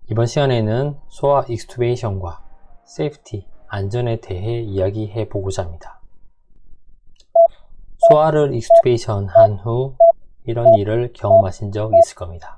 이번 시간에는 소아 익스튜베이션과 세이프티, 안전에 대해 이야기해 보고자 합니다. 소아를 익스튜베이션 한 후 이런 일을 경험하신 적 있을 겁니다.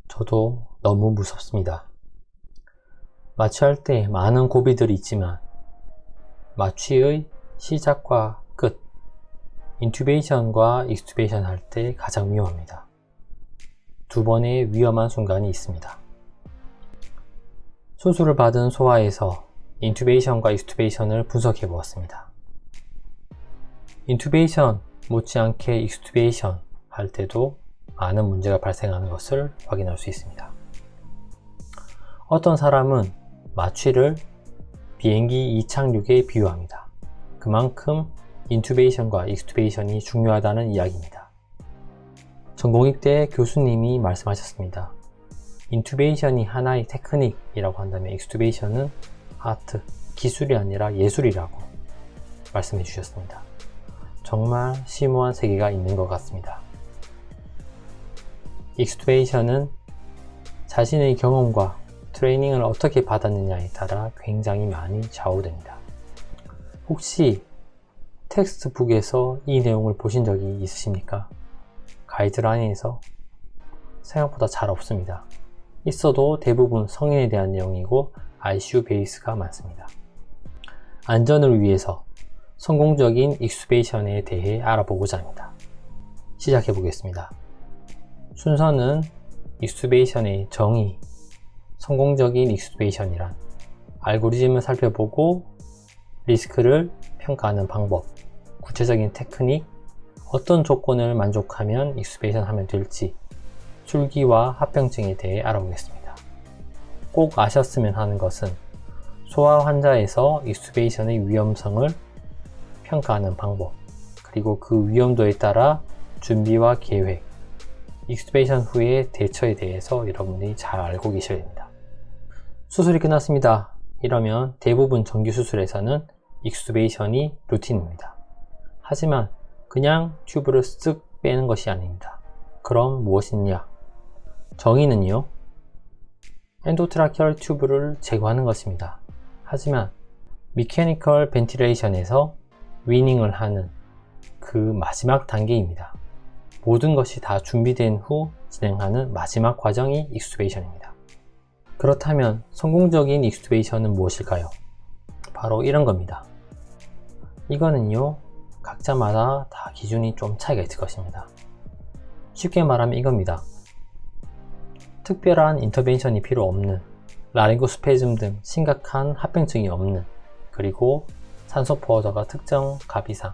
저도 너무 무섭습니다. 마취할 때 많은 고비들이 있지만 마취의 시작과 끝, 인튜베이션과 익스튜베이션 할 때 가장 위험합니다. 두 번의 위험한 순간이 있습니다. 수술을 받은 소아에서 인튜베이션과 익스튜베이션을 분석해 보았습니다. 인튜베이션 못지않게 익스튜베이션 할 때도 많은 문제가 발생하는 것을 확인할 수 있습니다. 어떤 사람은 마취를 비행기 이착륙에 비유합니다. 그만큼 인튜베이션과 익스튜베이션이 중요하다는 이야기입니다. 전공의대 교수님이 말씀하셨습니다. 인튜베이션이 하나의 테크닉이라고 한다면 익스튜베이션은 아트, 기술이 아니라 예술이라고 말씀해 주셨습니다. 정말 심오한 세계가 있는 것 같습니다. 익스튜베이션은 자신의 경험과 트레이닝을 어떻게 받았느냐에 따라 굉장히 많이 좌우됩니다. 혹시 텍스트북에서 이 내용을 보신 적이 있으십니까? 가이드라인에서 생각보다 잘 없습니다. 있어도 대부분 성인에 대한 내용이고 ICU 베이스가 많습니다. 안전을 위해서 성공적인 익스튜베이션에 대해 알아보고자 합니다. 시작해 보겠습니다. 순서는 익스튜베이션의 정의, 성공적인 익스튜베이션이란 알고리즘을 살펴보고 리스크를 평가하는 방법, 구체적인 테크닉, 어떤 조건을 만족하면 익스튜베이션 하면 될지, 술기와 합병증에 대해 알아보겠습니다. 꼭 아셨으면 하는 것은 소아 환자에서 익스튜베이션의 위험성을 평가하는 방법, 그리고 그 위험도에 따라 준비와 계획, 익스튜베이션 후의 대처에 대해서 여러분들이 잘 알고 계셔야 됩니다. 수술이 끝났습니다. 이러면 대부분 정규수술에서는 익스튜베이션이 루틴입니다. 하지만 그냥 튜브를 쓱 빼는 것이 아닙니다. 그럼 무엇이냐? 정의는요, 엔도트라키얼 튜브를 제거하는 것입니다. 하지만 미케니컬 벤틸레이션에서 위닝을 하는 그 마지막 단계입니다. 모든 것이 다 준비된 후 진행하는 마지막 과정이 익스튜베이션입니다. 그렇다면 성공적인 익스튜베이션은 무엇일까요? 바로 이런 겁니다. 이거는요, 각자마다 다 기준이 좀 차이가 있을 것입니다. 쉽게 말하면 이겁니다. 특별한 인터벤션이 필요 없는, 라링고스페즘 등 심각한 합병증이 없는, 그리고 산소 포화도가 특정 값 이상,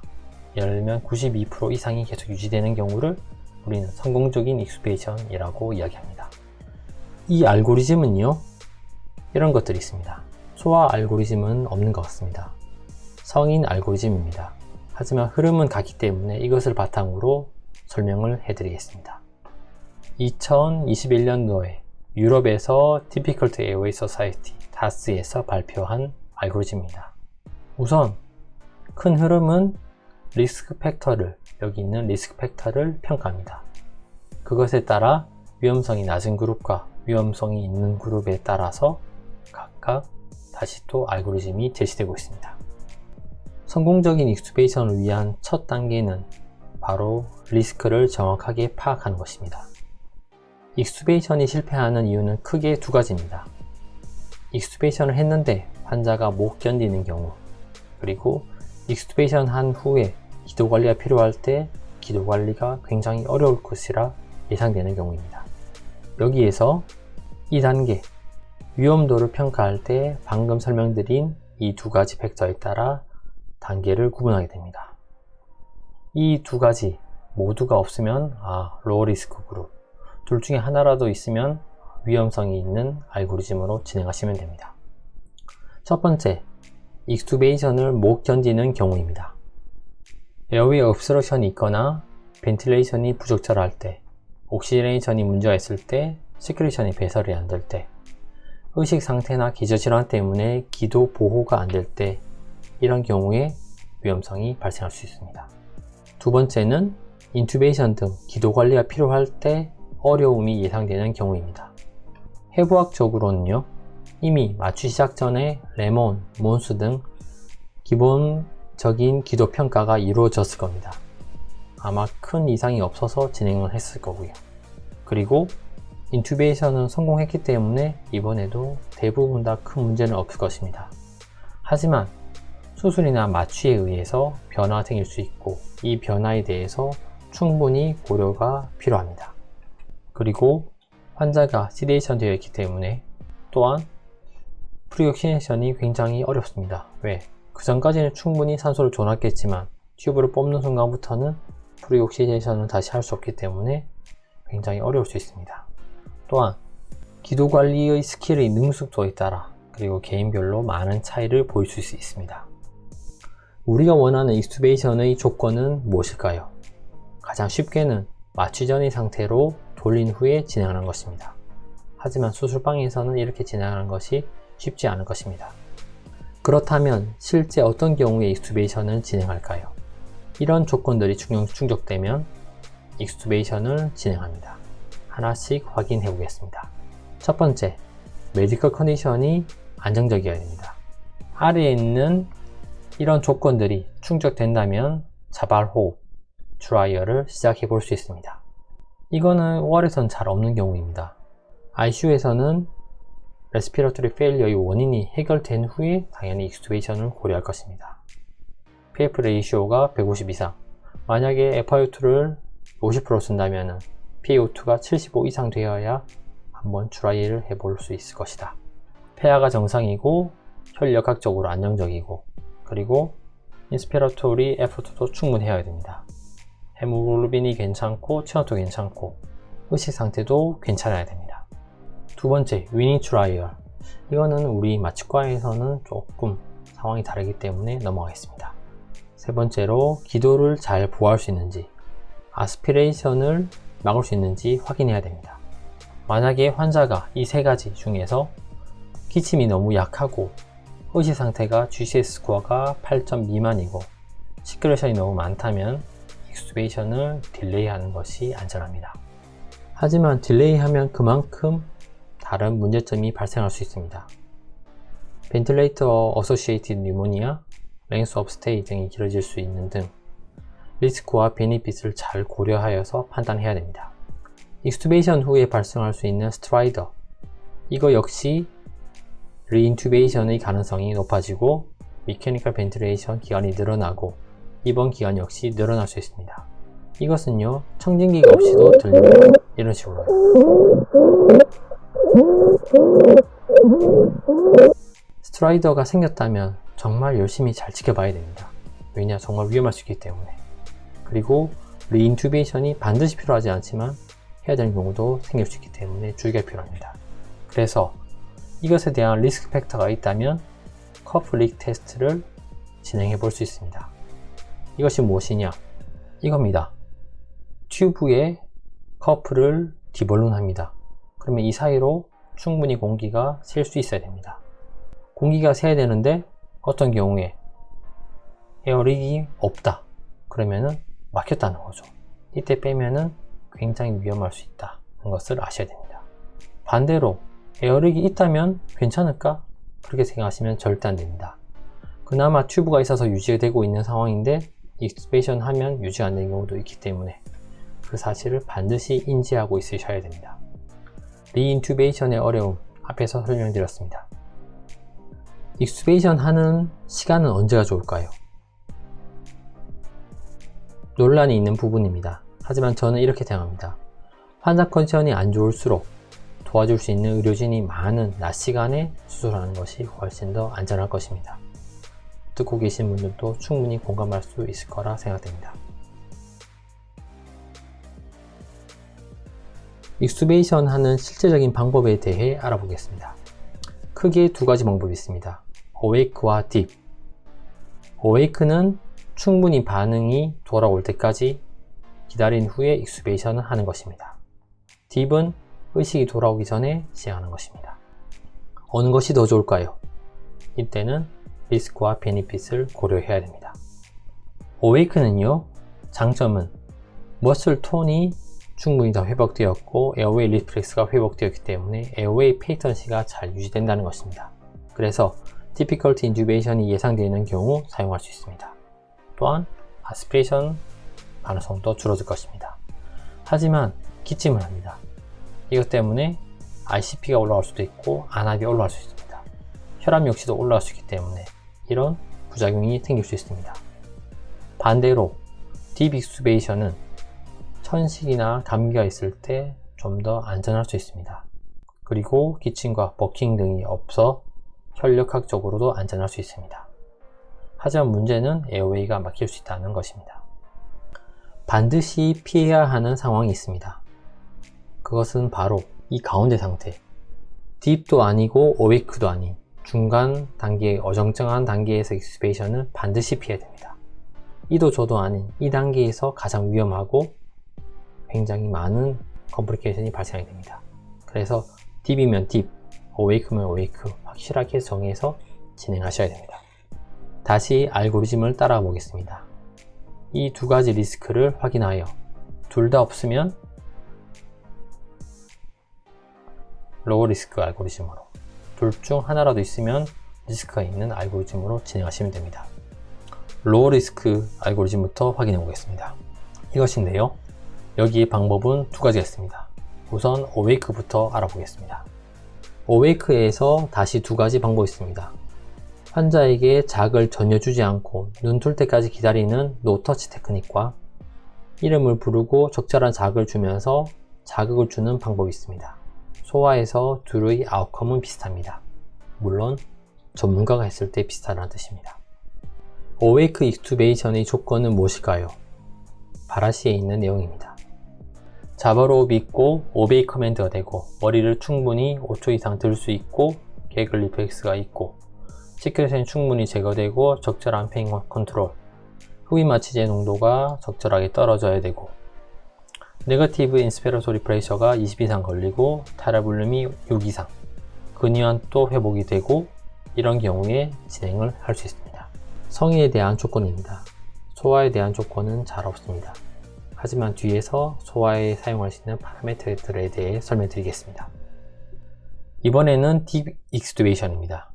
예를 들면 92% 이상이 계속 유지되는 경우를 우리는 성공적인 익스튜베이션이라고 이야기합니다. 이 알고리즘은요, 이런 것들이 있습니다. 소아 알고리즘은 없는 것 같습니다. 성인 알고리즘입니다. 하지만 흐름은 같기 때문에 이것을 바탕으로 설명을 해드리겠습니다. 2021년도에 유럽에서 Difficult Airway Society, DAS에서 발표한 알고리즘입니다. 우선 큰 흐름은 리스크 팩터를, 여기 있는 리스크 팩터를 평가합니다. 그것에 따라 위험성이 낮은 그룹과 위험성이 있는 그룹에 따라서 각각 다시 또 알고리즘이 제시되고 있습니다. 성공적인 익스튜베이션을 위한 첫 단계는 바로 리스크를 정확하게 파악하는 것입니다. 익스튜베이션이 실패하는 이유는 크게 두 가지입니다. 익스튜베이션을 했는데 환자가 못 견디는 경우, 그리고 익스튜베이션 한 후에 기도관리가 필요할 때 기도관리가 굉장히 어려울 것이라 예상되는 경우입니다. 여기에서 2단계, 위험도를 평가할 때 방금 설명드린 이 두 가지 팩터에 따라 단계를 구분하게 됩니다. 이 두 가지 모두가 없으면 로우 리스크 그룹, 둘 중에 하나라도 있으면 위험성이 있는 알고리즘으로 진행하시면 됩니다. 첫 번째, 익스튜베이션을 못 견디는 경우입니다. 에어웨이 옵스트럭션이 있거나 벤틸레이션이 부적절할 때, 옥시저네이션이 문제가 있을 때, 시큐레이션이 배설이 안 될 때, 의식 상태나 기저질환 때문에 기도 보호가 안 될 때, 이런 경우에 위험성이 발생할 수 있습니다. 두 번째는 인투베이션 등 기도 관리가 필요할 때 어려움이 예상되는 경우입니다. 해부학적으로는요, 이미 마취 시작 전에 레몬, 몬스 등 기본적인 기도 평가가 이루어졌을 겁니다. 아마 큰 이상이 없어서 진행을 했을 거고요. 그리고 인투베이션은 성공했기 때문에 이번에도 대부분 다 큰 문제는 없을 것입니다. 하지만 수술이나 마취에 의해서 변화가 생길 수 있고 이 변화에 대해서 충분히 고려가 필요합니다. 그리고 환자가 시데이션 되어 있기 때문에 또한 프리옥시네이션이 굉장히 어렵습니다. 왜? 그 전까지는 충분히 산소를 줘놨겠지만 튜브를 뽑는 순간부터는 프리옥시네이션을 다시 할 수 없기 때문에 굉장히 어려울 수 있습니다. 또한 기도관리의 스킬의 능숙도에 따라 그리고 개인별로 많은 차이를 보일 수 있습니다. 우리가 원하는 익스튜베이션의 조건은 무엇일까요? 가장 쉽게는 마취 전의 상태로 돌린 후에 진행하는 것입니다. 하지만 수술방에서는 이렇게 진행하는 것이 쉽지 않을 것입니다. 그렇다면 실제 어떤 경우에 익스튜베이션을 진행할까요? 이런 조건들이 충족되면 익스튜베이션을 진행합니다. 하나씩 확인해 보겠습니다. 첫 번째, 메디컬 컨디션이 안정적이어야 됩니다. 아래에 있는 이런 조건들이 충족된다면 자발호흡, 트라이얼을 시작해 볼 수 있습니다. 이거는 OR에서는 잘 없는 경우입니다. ICU에서는 레스피러토리 페일리어의 원인이 해결된 후에 당연히 익스튜베이션을 고려할 것입니다. PF 레이시오가 150 이상, 만약에 FiO2를 50% 쓴다면 PaO2가 75 이상 되어야 한번 트라이를 해볼 수 있을 것이다. 폐하가 정상이고 혈력학적으로 안정적이고 그리고 인스피라토리 에포트도 충분해야 됩니다. 헤모글로빈이 괜찮고 체온도 괜찮고 의식 상태도 괜찮아야 됩니다. 두 번째, 위닝 트라이얼. 이거는 우리 마취과에서는 조금 상황이 다르기 때문에 넘어가겠습니다. 세 번째로, 기도를 잘 보호할 수 있는지, 아스피레이션을 막을 수 있는지 확인해야 됩니다. 만약에 환자가 이 세 가지 중에서 기침이 너무 약하고 의식 상태가 GCS 스코어가 8점 미만이고 시큐레이션이 너무 많다면 익스튜베이션을 딜레이하는 것이 안전합니다. 하지만 딜레이하면 그만큼 다른 문제점이 발생할 수 있습니다. 벤틸레이터 어소시에이티드 뉴모니아, 랭스 오브 스테이 등이 길어질 수 있는 등 리스크와 베니핏을 잘 고려하여서 판단해야 됩니다. 익스튜베이션 후에 발생할 수 있는 스트라이더, 이거 역시 리인튜베이션의 가능성이 높아지고 미케니컬 벤틸레이션 기간이 늘어나고 입원 기간 역시 늘어날 수 있습니다. 이것은요, 청진기가 없이도 들리면 이런 식으로요. 스트라이더가 생겼다면 정말 열심히 잘 지켜봐야 됩니다. 왜냐, 정말 위험할 수 있기 때문에. 그리고 리인튜베이션이 반드시 필요하지 않지만 해야 되는 경우도 생길 수 있기 때문에 주의가 필요합니다. 그래서 이것에 대한 리스크 팩터가 있다면 커프 릭 테스트를 진행해 볼 수 있습니다. 이것이 무엇이냐? 이겁니다. 튜브에 커프를 디볼론합니다. 그러면 이 사이로 충분히 공기가 셀 수 있어야 됩니다. 공기가 새야 되는데 어떤 경우에 에어릭이 없다. 그러면은 막혔다는 거죠. 이때 빼면은 굉장히 위험할 수 있다는 것을 아셔야 됩니다. 반대로 에어릭이 있다면 괜찮을까? 그렇게 생각하시면 절대 안 됩니다. 그나마 튜브가 있어서 유지되고 있는 상황인데 익스튜베이션 하면 유지가 안 되는 경우도 있기 때문에 그 사실을 반드시 인지하고 있으셔야 됩니다. 리인튜베이션의 어려움 앞에서 설명드렸습니다. 익스튜베이션 하는 시간은 언제가 좋을까요? 논란이 있는 부분입니다. 하지만 저는 이렇게 생각합니다. 환자 컨디션이 안 좋을수록 도와줄 수 있는 의료진이 많은 낮 시간에 수술하는 것이 훨씬 더 안전할 것입니다. 듣고 계신 분들도 충분히 공감할 수 있을 거라 생각됩니다. 익스튜베이션 하는 실제적인 방법에 대해 알아보겠습니다. 크게 두 가지 방법이 있습니다. 어웨이크와 딥. 어웨이크는 충분히 반응이 돌아올 때까지 기다린 후에 익스튜베이션을 하는 것입니다. 딥은 의식이 돌아오기 전에 시행하는 것입니다. 어느 것이 더 좋을까요? 이때는 리스크와 베니핏을 고려해야 됩니다. 어웨이크는요, 장점은 머슬 톤이 충분히 다 회복되었고 에어웨이 리플렉스가 회복되었기 때문에 에어웨이 페이턴시가 잘 유지된다는 것입니다. 그래서 디피컬티 인튜베이션이 예상되는 경우 사용할 수 있습니다. 또한 아스피레이션 가능성도 줄어들 것입니다. 하지만 기침을 합니다. 이것 때문에 ICP가 올라갈 수도 있고 안압이 올라갈 수 있습니다. 혈압 역시도 올라갈 수 있기 때문에 이런 부작용이 생길 수 있습니다. 반대로 딥 익스튜베이션은 천식이나 감기가 있을 때 좀 더 안전할 수 있습니다. 그리고 기침과 버킹 등이 없어 혈력학적으로도 안전할 수 있습니다. 하지만 문제는 에어웨이가 막힐 수 있다는 것입니다. 반드시 피해야 하는 상황이 있습니다. 그것은 바로 이 가운데 상태, 딥도 아니고 어웨이크도 아닌 중간 단계의 어정쩡한 단계에서 익스튜베이션을 반드시 피해야 됩니다. 이도 저도 아닌 이 단계에서 가장 위험하고 굉장히 많은 컴플리케이션이 발생하게 됩니다. 그래서 딥이면 딥, 어웨이크면 어웨이크 확실하게 정해서 진행하셔야 됩니다. 다시 알고리즘을 따라가 보겠습니다. 이 두 가지 리스크를 확인하여 둘 다 없으면 로우 리스크 알고리즘으로, 둘 중 하나라도 있으면 리스크가 있는 알고리즘으로 진행하시면 됩니다. 로우 리스크 알고리즘부터 확인해 보겠습니다. 이것인데요, 여기에 방법은 두 가지가 있습니다. 우선 어웨이크부터 알아보겠습니다. 어웨이크에서 다시 두 가지 방법이 있습니다. 환자에게 자극을 전혀 주지 않고 눈 뜰 때까지 기다리는 노터치 테크닉과 이름을 부르고 적절한 자극을 주면서 자극을 주는 방법이 있습니다. 소아에서 둘의 아웃컴은 비슷합니다. 물론 전문가가 했을 때 비슷하다는 뜻입니다. 어웨이크 익스튜베이션의 조건은 무엇일까요? 바라시에 있는 내용입니다. 자바로 믿고 오베이 커맨드가 되고 머리를 충분히 5초 이상 들 수 있고 개글 리플렉스가 있고 시큐레이션이 충분히 제거되고 적절한 페인 컨트롤, 흡입 마취제 농도가 적절하게 떨어져야 되고 네거티브 인스피레토리 프레셔가 20 이상 걸리고 탈압볼륨이 6 이상, 근유한도 회복이 되고 이런 경우에 진행을 할 수 있습니다. 성인에 대한 조건입니다. 소아에 대한 조건은 잘 없습니다. 하지만 뒤에서 소아에 사용할 수 있는 파라미터들에 대해 설명드리겠습니다. 이번에는 딥 익스튜베이션입니다.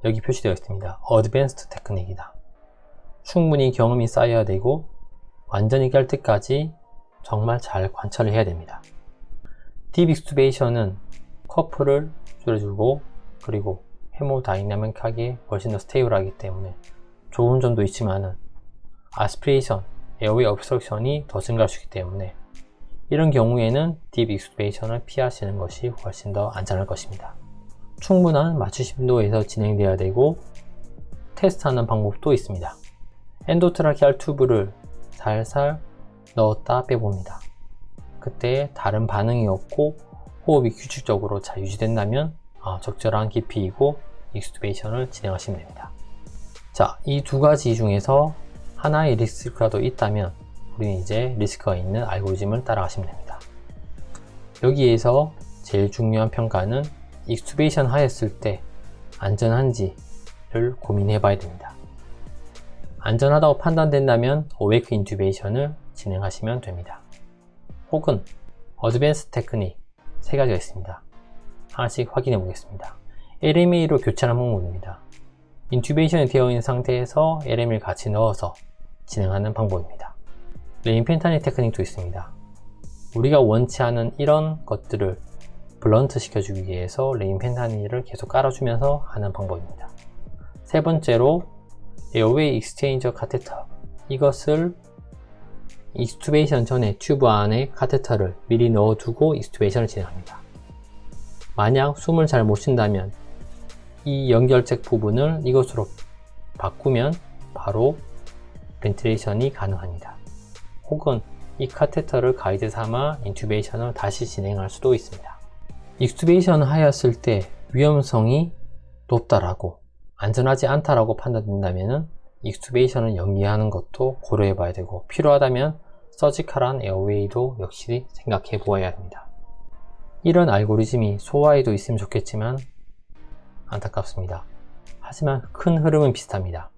여기 표시되어 있습니다. 어드밴스드 테크닉이다. 충분히 경험이 쌓여야 되고 완전히 깰 때까지 정말 잘 관찰을 해야 됩니다. 딥 익스튜베이션은 커프를 줄여주고 그리고 헤모다이나믹하게 훨씬 더 스테이블하기 때문에 좋은 점도 있지만은 아스피레이션, 에어웨이 obstruction이 더 증가할 수 있기 때문에 이런 경우에는 딥 익스튜베이션을 피하시는 것이 훨씬 더 안전할 것입니다. 충분한 마취 심도에서 진행되어야 되고 테스트하는 방법도 있습니다. 엔도트라키알 튜브를 살살 넣었다 빼봅니다. 그때 다른 반응이 없고 호흡이 규칙적으로 잘 유지된다면 적절한 깊이이고 익스튜베이션을 진행하시면 됩니다. 자, 이 두 가지 중에서 하나의 리스크라도 있다면 우리는 이제 리스크가 있는 알고리즘을 따라가시면 됩니다. 여기에서 제일 중요한 평가는 익스튜베이션 하였을 때 안전한지를 고민해 봐야 됩니다. 안전하다고 판단된다면 어웨이크 인튜베이션을 진행하시면 됩니다. 혹은 어드밴스 테크닉 세 가지가 있습니다. 하나씩 확인해 보겠습니다. LMA로 교체하는 방법입니다. 인튜베이션이 되어 있는 상태에서 LMA를 같이 넣어서 진행하는 방법입니다. 레인펜타닐 테크닉도 있습니다. 우리가 원치 않은 이런 것들을 블런트 시켜주기 위해서 레인펜타닐을 계속 깔아주면서 하는 방법입니다. 세 번째로 에어웨이 익스체인저 카테터, 이것을 익스튜베이션 전에 튜브 안에 카테터를 미리 넣어두고 익스튜베이션을 진행합니다. 만약 숨을 잘 못 쉰다면 이 연결책 부분을 이것으로 바꾸면 바로 벤틸레이션이 가능합니다. 혹은 이 카테터를 가이드 삼아 인튜베이션을 다시 진행할 수도 있습니다. 익스튜베이션을 하였을 때 위험성이 높다라고 안전하지 않다라고 판단된다면 익스튜베이션을 연기하는 것도 고려해 봐야 되고, 필요하다면 서지컬한 에어웨이도 역시 생각해 보아야 합니다. 이런 알고리즘이 소아에도 있으면 좋겠지만 안타깝습니다. 하지만 큰 흐름은 비슷합니다.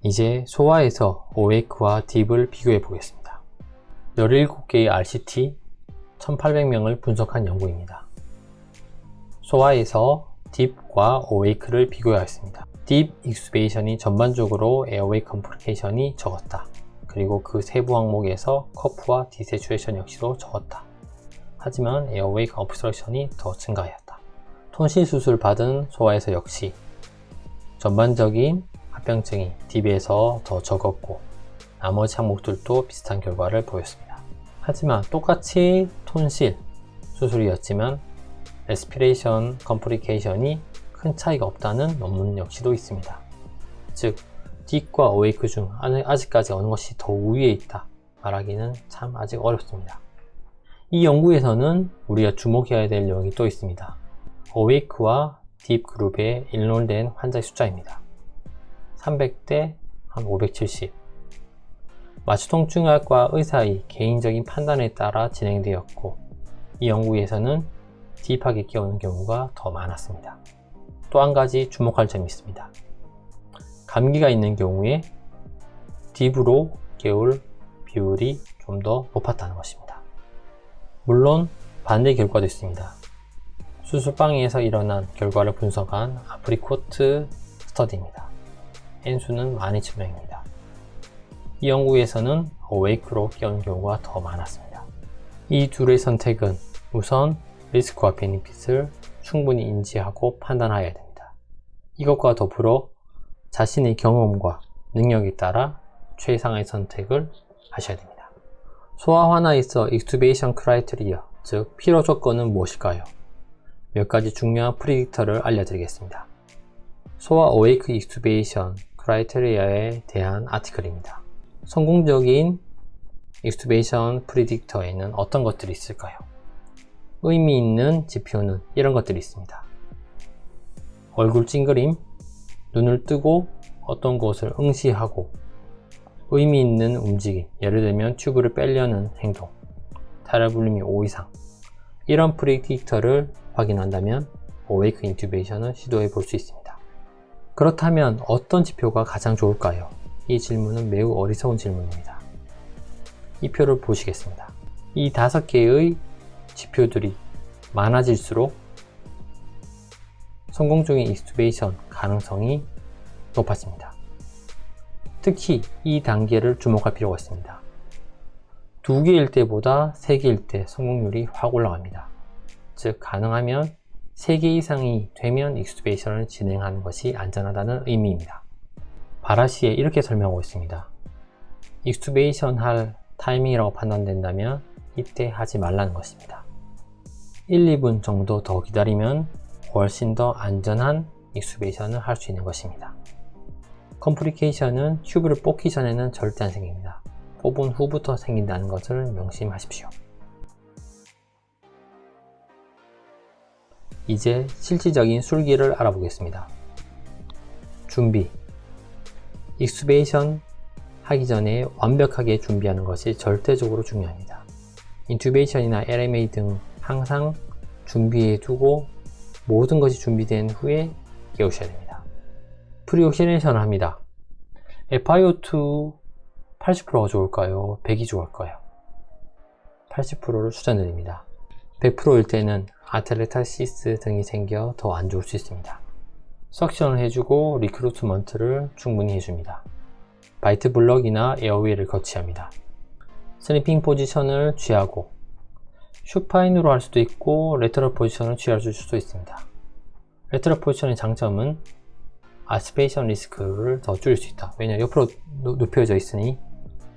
이제 소아에서 어웨이크와 딥을 비교해 보겠습니다. 17개의 RCT 1800명을 분석한 연구입니다. 소아에서 딥과 어웨이크를 비교하였습니다. 딥 익스튜베이션이 전반적으로 에어웨이 컴플리케이션이 적었다. 그리고 그 세부 항목에서 커프와 디세츄레이션 역시도 적었다. 하지만 에어웨이 obstruction이 더 증가하였다. 톤실 수술 받은 소아에서 역시 전반적인 합병증이 딥에서 더 적었고 나머지 항목들도 비슷한 결과를 보였습니다. 하지만 똑같이 톤실 수술이었지만 레스피레이션 컴플리케이션이 큰 차이가 없다는 논문 역시도 있습니다. 즉 딥과 어웨이크 중 아직까지 어느 것이 더 우위에 있다 말하기는 참 아직 어렵습니다. 이 연구에서는 우리가 주목해야 될 내용이 또 있습니다. 어웨이크와 딥 그룹에 인롤된 환자의 숫자입니다. 300대 한 570. 마취통증의학과 의사의 개인적인 판단에 따라 진행되었고, 이 연구에서는 딥하게 끼우는 경우가 더 많았습니다. 또 한 가지 주목할 점이 있습니다. 감기가 있는 경우에 딥으로 깨울 비율이 좀 더 높았다는 것입니다. 물론 반대 결과도 있습니다. 수술방에서 일어난 결과를 분석한 아프리코트 스터디입니다. N수는 12,000명입니다. 이 연구에서는 어웨이크로 깨우는 경우가 더 많았습니다. 이 둘의 선택은 우선 리스크와 베니핏을 충분히 인지하고 판단해야 됩니다. 이것과 더불어 자신의 경험과 능력에 따라 최상의 선택을 하셔야 됩니다. 소아 환아에서 익스튜베이션 크라이테리아, 즉 필요 조건은 무엇일까요? 몇 가지 중요한 프리딕터를 알려드리겠습니다. 소아 어웨이크 익스튜베이션 크라이테리아에 대한 아티클입니다. 성공적인 익스튜베이션 프리딕터에는 어떤 것들이 있을까요? 의미 있는 지표는 이런 것들이 있습니다. 얼굴 찡그림, 눈을 뜨고 어떤 것을 응시하고 의미 있는 움직임, 예를 들면 튜브를 빼려는 행동, 탈혈 볼륨이 5 이상, 이런 프리딕터를 확인한다면 어웨이크 인튜베이션을 시도해 볼 수 있습니다. 그렇다면 어떤 지표가 가장 좋을까요? 이 질문은 매우 어리석은 질문입니다. 이 표를 보시겠습니다. 이 5개의 지표들이 많아질수록 성공적인 익스튜베이션 가능성이 높아집니다. 특히 이 단계를 주목할 필요가 있습니다. 2개일 때보다 3개일 때 성공률이 확 올라갑니다. 즉 가능하면 3개 이상이 되면 익스튜베이션을 진행하는 것이 안전하다는 의미입니다. 바라시에 이렇게 설명하고 있습니다. 익스튜베이션 할 타이밍이라고 판단된다면 이때 하지 말라는 것입니다. 1, 2분 정도 더 기다리면 훨씬 더 안전한 익스튜베이션을 할 수 있는 것입니다. 컴플리케이션은 튜브를 뽑기 전에는 절대 안 생깁니다. 뽑은 후부터 생긴다는 것을 명심하십시오. 이제 실질적인 술기를 알아보겠습니다. 준비. 익스튜베이션 하기 전에 완벽하게 준비하는 것이 절대적으로 중요합니다. 인튜베이션이나 LMA 등 항상 준비해 두고 모든 것이 준비된 후에 깨우셔야 됩니다. 프리옥시네이션을 합니다. FiO2 80%가 좋을까요? 100이 좋을까요? 80%를 추천드립니다. 100%일 때는 아텔레타시스 등이 생겨 더 안 좋을 수 있습니다. 석션을 해주고 리크루트먼트를 충분히 해줍니다. 바이트 블럭이나 에어웨이를 거치합니다. 스니핑 포지션을 취하고 슈파인으로 할 수도 있고 레터럴 포지션을 취할 수도 있습니다. 레터럴 포지션의 장점은 아스피레이션 리스크를 더 줄일 수 있다. 왜냐하면 옆으로 눕혀져 있으니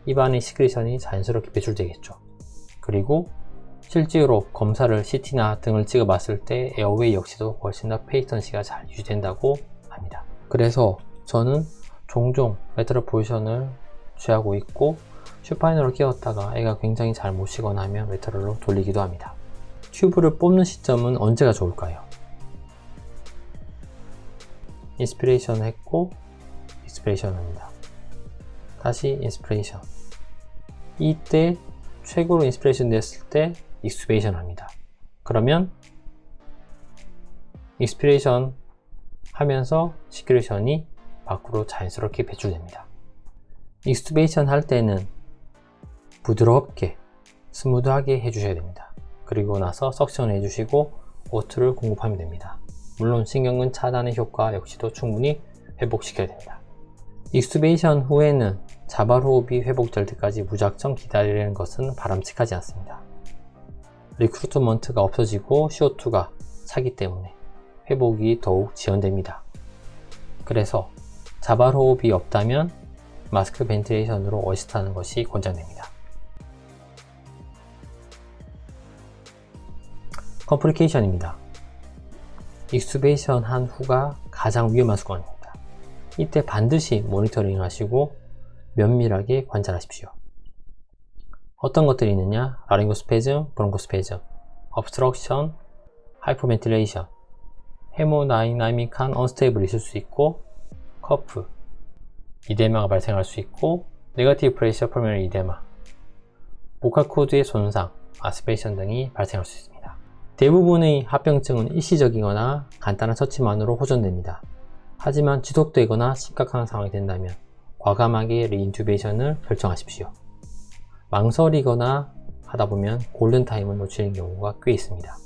입안의 시크레이션이 자연스럽게 배출되겠죠. 그리고 실제로 검사를 CT나 등을 찍어 봤을 때 에어웨이 역시도 훨씬 더 페이턴시가 잘 유지된다고 합니다. 그래서 저는 종종 레터럴 포지션을 취하고 있고 슈파이너를 끼웠다가 애가 굉장히 잘 못 쉬거나 하면 레터럴로 돌리기도 합니다. 튜브를 뽑는 시점은 언제가 좋을까요? 인스피레이션 했고 익스피레이션 합니다. 다시 인스피레이션. 이때 최고로 인스피레이션 됐을 때 익스피레이션 합니다. 그러면 익스피레이션 하면서 시큐레이션이 밖으로 자연스럽게 배출됩니다. 익스튜베이션 할 때는 부드럽게 스무드하게 해주셔야 됩니다. 그리고 나서 석션 해주시고 오트를 공급하면 됩니다. 물론 신경근 차단의 효과 역시도 충분히 회복시켜야 됩니다. 익스튜베이션 후에는 자발 호흡이 회복될 때까지 무작정 기다리는 것은 바람직하지 않습니다. 리크루트먼트가 없어지고 CO2가 차기 때문에 회복이 더욱 지연됩니다. 그래서 자발 호흡이 없다면 마스크 벤틸레이션으로 어시스트하는 것이 권장됩니다. 컴플리케이션입니다. 익스튜베이션 한 후가 가장 위험한 순간입니다. 이때 반드시 모니터링 하시고 면밀하게 관찰하십시오. 어떤 것들이 있느냐? 라링고스페즘, 브론코스페즘, obstruction, 하이퍼벤틸레이션, 헤모다이나믹한 언스테이블이 있을 수 있고 커프, 이데마가 발생할 수 있고 네거티브 프레셔 퍼밀리 이데마, 보컬 코드의 손상, 아스피레이션 등이 발생할 수 있습니다. 대부분의 합병증은 일시적이거나 간단한 처치만으로 호전됩니다. 하지만 지속되거나 심각한 상황이 된다면 과감하게 리인튜베이션을 결정하십시오. 망설이거나 하다보면 골든타임을 놓치는 경우가 꽤 있습니다.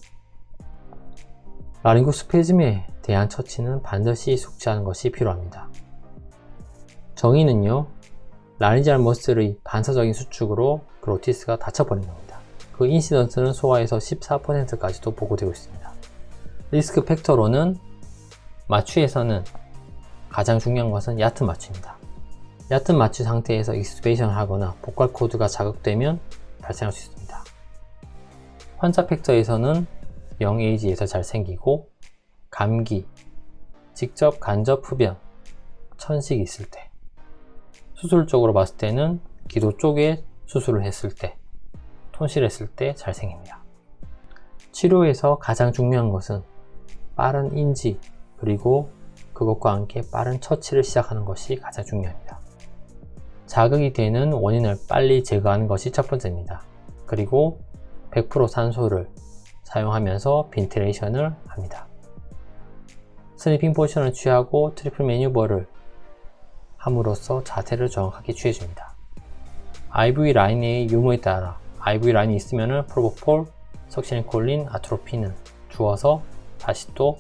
라링고스페즘에 대한 처치는 반드시 숙지하는 것이 필요합니다. 정의는요, 라린지알 머슬의 반사적인 수축으로 그로티스가 닫혀버린 겁니다. 그 인시던스는 소아에서 14%까지도 보고되고 있습니다. 리스크 팩터로는 마취에서는 가장 중요한 것은 얕은 마취입니다. 얕은 마취 상태에서 익스튜베이션을 하거나 보컬 코드가 자극되면 발생할 수 있습니다. 환자 팩터에서는 영에이지에서 잘 생기고 감기, 직접 간접 흡연, 천식이 있을 때, 수술적으로 봤을 때는 기도 쪽에 수술을 했을 때, 톤실했을 때 잘 생깁니다. 치료에서 가장 중요한 것은 빠른 인지 그리고 그것과 함께 빠른 처치를 시작하는 것이 가장 중요합니다. 자극이 되는 원인을 빨리 제거하는 것이 첫 번째입니다. 그리고 100% 산소를 사용하면서 벤틸레이션을 합니다. 슬리핑 포지션을 취하고 트리플 매뉴버를 함으로써 자세를 정확하게 취해줍니다. IV 라인의 유무에 따라 IV 라인이 있으면 프로포폴, 석시네콜린, 아트로핀을 주어서 다시 또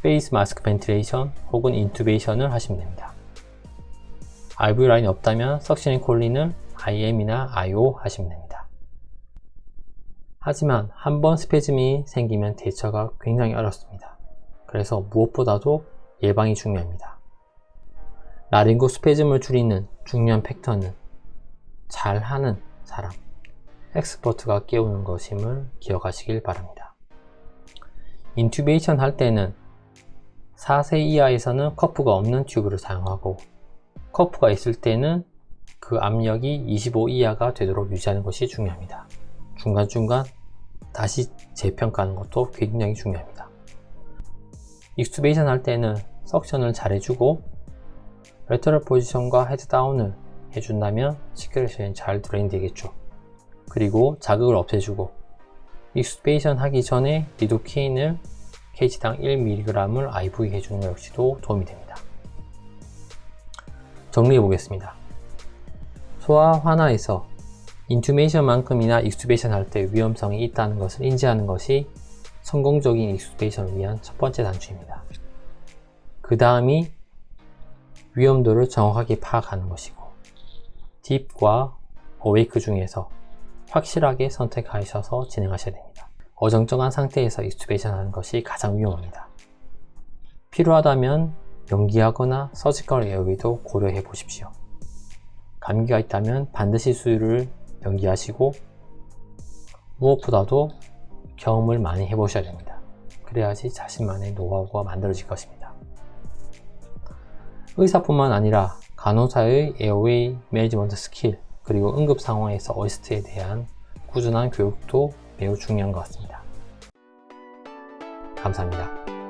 페이스 마스크 벤틸레이션 혹은 인투베이션을 하시면 됩니다. IV 라인이 없다면 석시네콜린을 IM이나 IO 하시면 됩니다. 하지만 한번 스페즘이 생기면 대처가 굉장히 어렵습니다. 그래서 무엇보다도 예방이 중요합니다. 라링고 스페즘을 줄이는 중요한 팩터는 잘하는 사람, 엑스퍼트가 깨우는 것임을 기억하시길 바랍니다. 인튜베이션 할 때는 4세 이하에서는 커프가 없는 튜브를 사용하고 커프가 있을 때는 그 압력이 25 이하가 되도록 유지하는 것이 중요합니다. 중간중간 다시 재평가하는 것도 굉장히 중요합니다. 익스튜베이션 할 때는 석션을 잘 해주고 레터럴 포지션과 헤드 다운을 해준다면 시큐레이션이 잘 드레인 되겠죠. 그리고 자극을 없애주고 익스튜베이션 하기 전에 리도케인을 kg당 1mg을 IV 해주는 것 역시도 도움이 됩니다. 정리해 보겠습니다. 소아 환아에서 인투베이션만큼이나 익스튜베이션 할 때 위험성이 있다는 것을 인지하는 것이 성공적인 익스튜베이션을 위한 첫 번째 단추입니다. 그 다음이 위험도를 정확하게 파악하는 것이고 딥과 어웨이크 중에서 확실하게 선택하셔서 진행하셔야 됩니다. 어정쩡한 상태에서 익스튜베이션 하는 것이 가장 위험합니다. 필요하다면 연기하거나 서지컬 에어웨이도 고려해 보십시오. 감기가 있다면 반드시 수유를 연기하시고 무엇보다도 경험을 많이 해보셔야 됩니다. 그래야지 자신만의 노하우가 만들어질 것입니다. 의사뿐만 아니라 간호사의 에어웨이 매니지먼트 스킬 그리고 응급 상황에서 어시스트에 대한 꾸준한 교육도 매우 중요한 것 같습니다. 감사합니다.